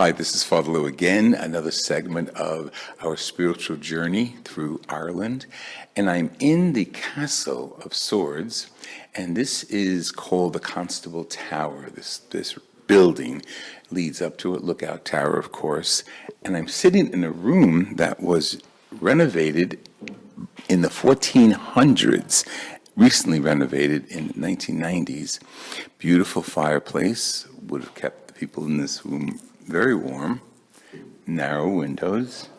Hi, this is Father Lou again, another segment of our spiritual journey through Ireland. And I'm in the Castle of Swords, and this is called the Constable Tower. This building leads up to it, Lookout Tower, of course. And I'm sitting in a room that was renovated in the 1400s, recently renovated in the 1990s. Beautiful fireplace, would have kept the people in this room very warm, narrow windows,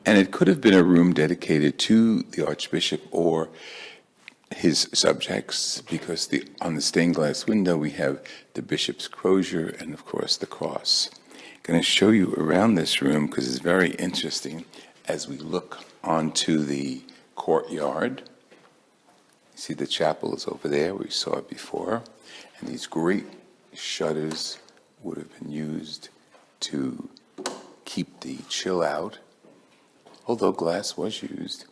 and it could have been a room dedicated to the Archbishop or his subjects, because on the stained glass window we have the bishop's crozier and, of course, the cross. I'm going to show you around this room because it's very interesting as we look onto the courtyard. You see the chapel is over there, we saw it before, and these great shutters would have been used to keep the chill out, although glass was used.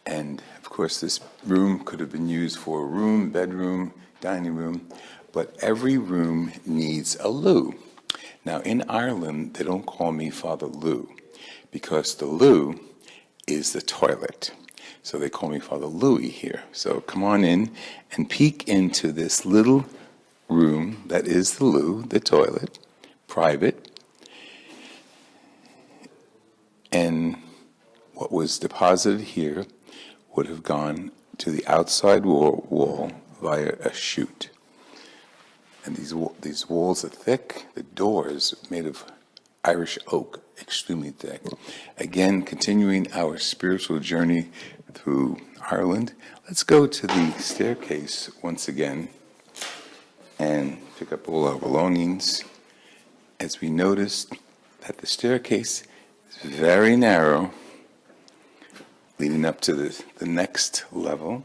And of course this room could have been used for a room, bedroom, dining room, but every room needs a loo. Now in Ireland they don't call me Father Lou, because the loo is the toilet. So they call me Father Louis here. So come on in and peek into this little room that is the loo, the toilet, private. And what was deposited here would have gone to the outside wall via a chute. And these walls are thick. The doors made of Irish oak, extremely thick. Again, continuing our spiritual journey through Ireland, let's go to the staircase once again and pick up all our belongings, as we noticed that the staircase is very narrow, leading up to the next level.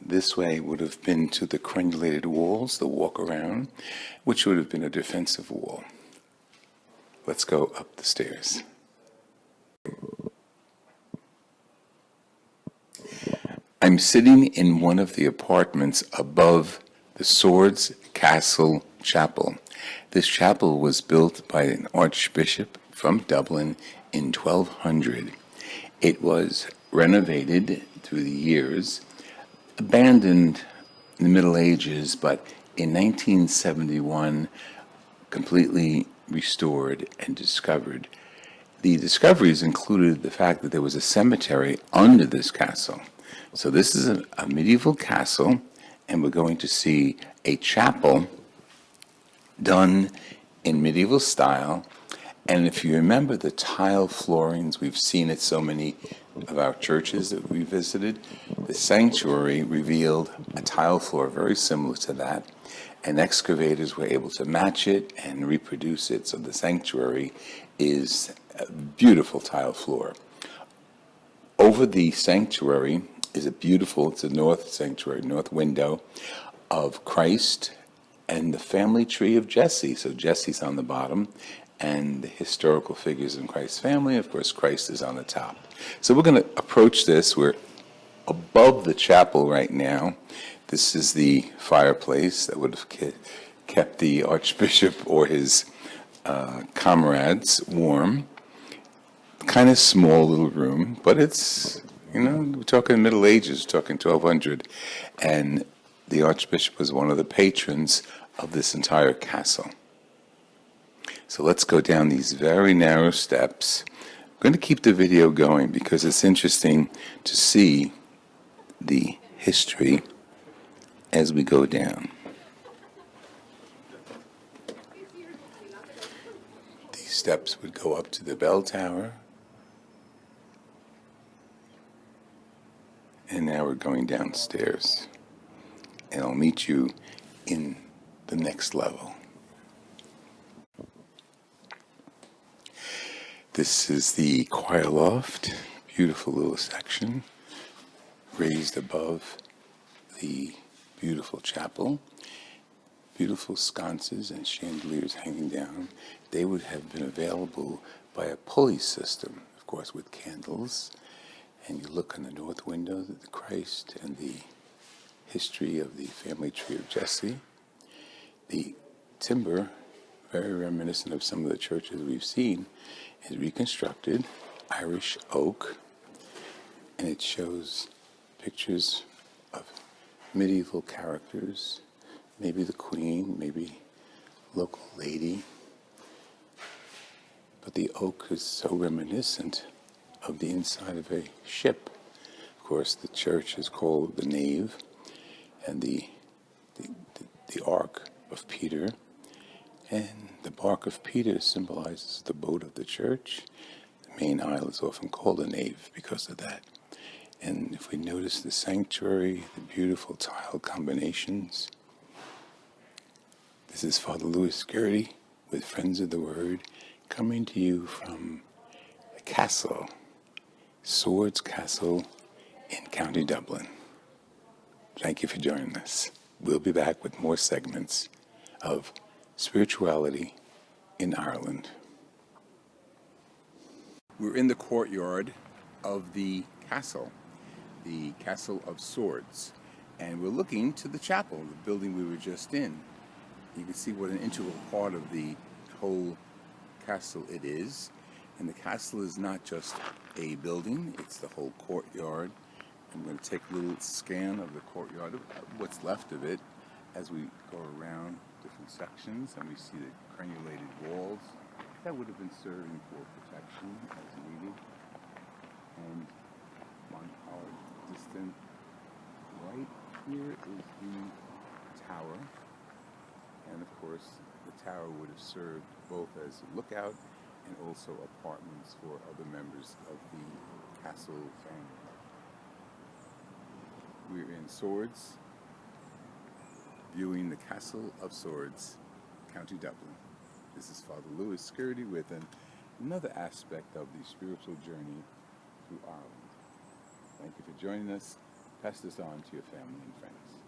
This way would have been to the crenulated walls, the walk around, which would have been a defensive wall. Let's go up the stairs. I'm sitting in one of the apartments above the Swords Castle Chapel. This chapel was built by an archbishop from Dublin in 1200. It was renovated through the years, abandoned in the Middle Ages, but in 1971 completely restored and discovered. The discoveries included the fact that there was a cemetery under this castle. So this is a medieval castle, and we're going to see a chapel done in medieval style. And if you remember the tile floorings, we've seen it so many of our churches that we visited. The sanctuary revealed a tile floor very similar to that, and excavators were able to match it and reproduce it. So the sanctuary is a beautiful tile floor. Over the sanctuary is it's a north sanctuary, north window of Christ and the family tree of Jesse. So Jesse's on the bottom, and the historical figures in Christ's family. Of course, Christ is on the top. So we're going to approach this. We're above the chapel right now. This is the fireplace that would have kept the Archbishop or his comrades warm. Kind of small little room, but it's, we're talking Middle Ages, we're talking 1200. And the Archbishop was one of the patrons of this entire castle. So let's go down these very narrow steps. I'm going to keep the video going because it's interesting to see the history as we go down. These steps would go up to the bell tower. And now we're going downstairs. And I'll meet you in the next level. This is the choir loft, beautiful little section, raised above the beautiful chapel. Beautiful sconces and chandeliers hanging down. They would have been available by a pulley system, of course, with candles. And you look in the north window at the Christ and the history of the family tree of Jesse. The timber very reminiscent of some of the churches we've seen, is reconstructed Irish oak, and it shows pictures of medieval characters, maybe the queen, maybe local lady. But the oak is so reminiscent of the inside of a ship. Of course, the church is called the nave, and the ark of Peter. And the bark of Peter symbolizes the boat of the church. The main aisle is often called a nave because of that. And if we notice the sanctuary, the beautiful tile combinations, this is Father LOUISCURTI with Friends of the Word, coming to you from the castle, Swords Castle in County Dublin. Thank you for joining us. We'll be back with more segments of spirituality in Ireland. We're in the courtyard of the castle of Swords, and we're looking to the chapel, the building we were just in. You can see what an integral part of the whole castle it is. And the castle is not just a building, it's the whole courtyard. I'm going to take a little scan of the courtyard, what's left of it, as we go around different sections, and we see the crenulated walls that would have been serving for protection as needed. And on our distant right here is the tower, and of course the tower would have served both as a lookout and also apartments for other members of the castle family. We're in Swords, viewing the Castle of Swords, County Dublin. This is Father LOUISCURTI with another aspect of the spiritual journey through Ireland. Thank you for joining us. Pass this on to your family and friends.